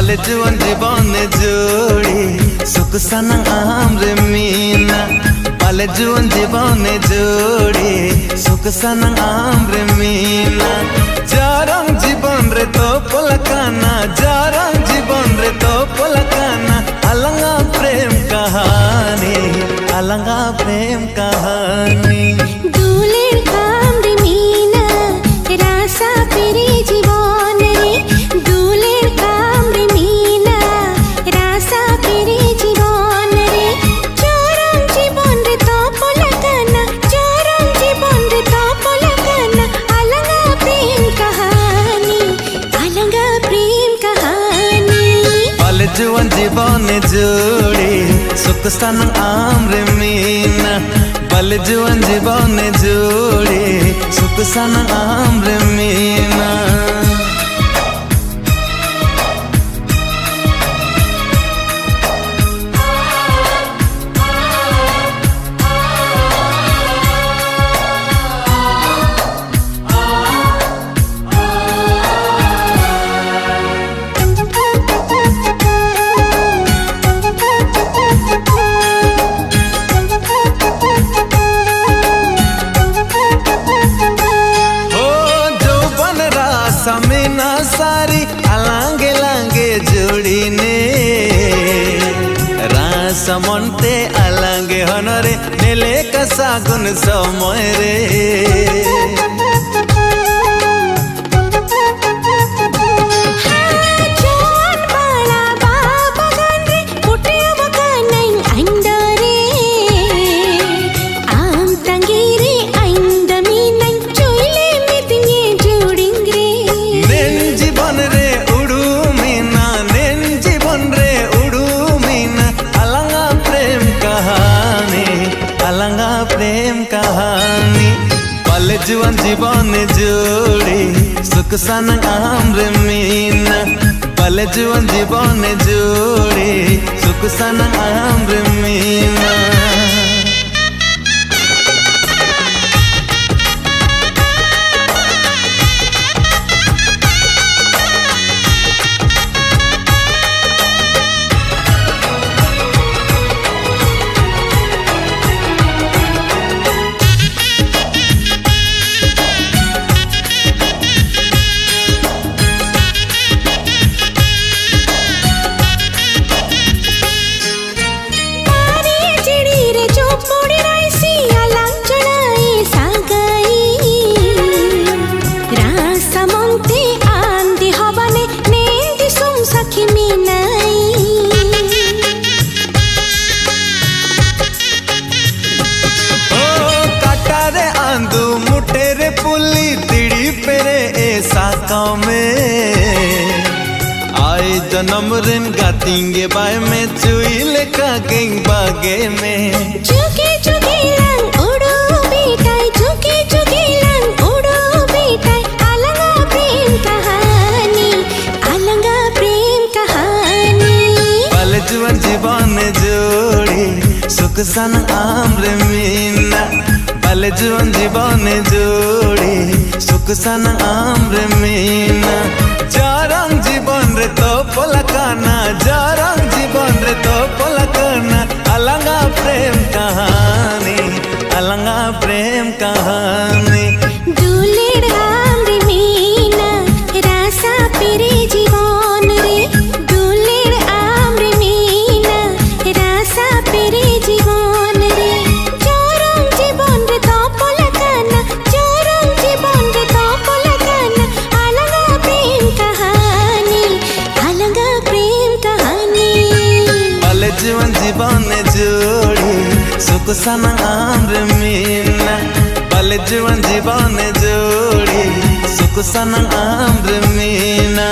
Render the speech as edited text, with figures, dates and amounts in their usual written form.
Bale juan jibone jodi suk sanang amre mina Bale juan jibone jodi suk sanang amre mina Jarang jibon re to polakana jarang jibon re to polakana alanga prem kahani alanga prem kahani Duler kamre mina rasa pere jibon re Duler kamre mina rasa pere jibon re Jarang jibon re to polakana jarang jibon re to polakana alanga prem kahani alanga prem kahani Bale juan jibone jodi suk sanang amre mina Bale juan jibone jodi suk sanang amre mina Samina sari alange lange jodi ne rasa monte alange honore nele kasagun samoy re प्रेम कहानी Bale juan jibone jodi suk sanang amre mina Bale juan jibone jodi suk sanang amre mina मुटेरे पुली तिड़ी पेरे ऐसा में आए जन्म रिन गातींगे bye में चुईले का गेंग बागे में चुके चुके लंग उड़ो बेटाई चुके चुके लंग उड़ो बेटाई अलंगा प्रेम कहानी अलंगा प्रेम कहानी Bale juan jibone jodi suk sanang amre mina Bale juan jibone jodi suk sanang amre mina jarang jibon re to polakana jarang jibon re to polakana alanga prem kahani alanga prem kahani Duler kamre mina rasa pere jibon re Duler amre mina rasa pere jibon re jarang jibon re to polakana jarang jibon re to polakana alanga prem kahani alanga prem kahani Bale juan jibone jodi suk sanang amre mina Bale juan jibone jodi suk sanang amre mina